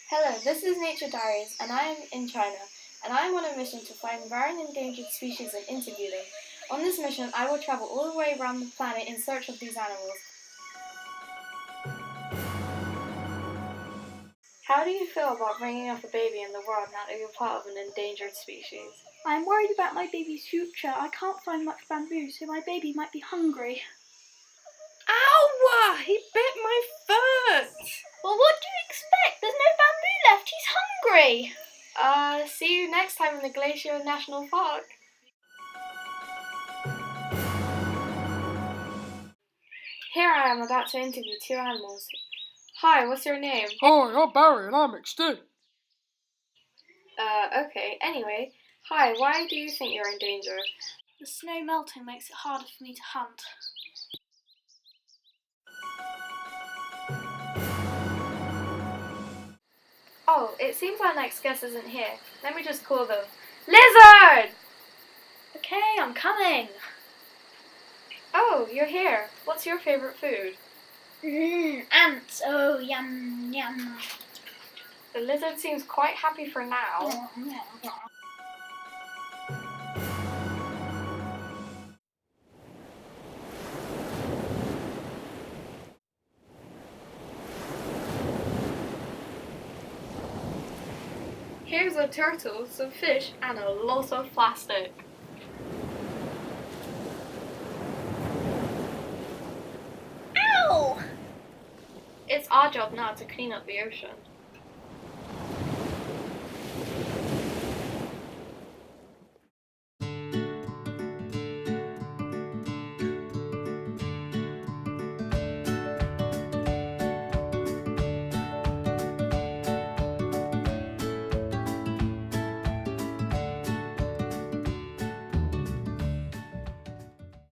Hello, this is Nature Diaries, and I am in China, and I am on a mission to find rare and endangered species and interview them. On this mission, I will travel all the way around the planet in search of these animals. How do you feel about bringing up a baby in the world now that you're part of an endangered species? I'm worried about my baby's future. I can't find much bamboo, so my baby might be hungry. Ow! He bit my foot! Well, what do you expect? There's no bamboo left. He's hungry. See you next time in the Glacier National Park. Here I am about to interview two animals. Hi, what's your name? Hi, I'm Barry and I'm extinct. Okay. Anyway, hi, why do you think you're in danger? The snow melting makes it harder for me to hunt. Oh, it seems our next guest isn't here. Let me just call them. Lizard! Okay, I'm coming. Oh, you're here. What's your favorite food? Ants. Oh, yum, yum. The lizard seems quite happy for now. Here's a turtle, some fish, and a lot of plastic. Ow! It's our job now to clean up the ocean.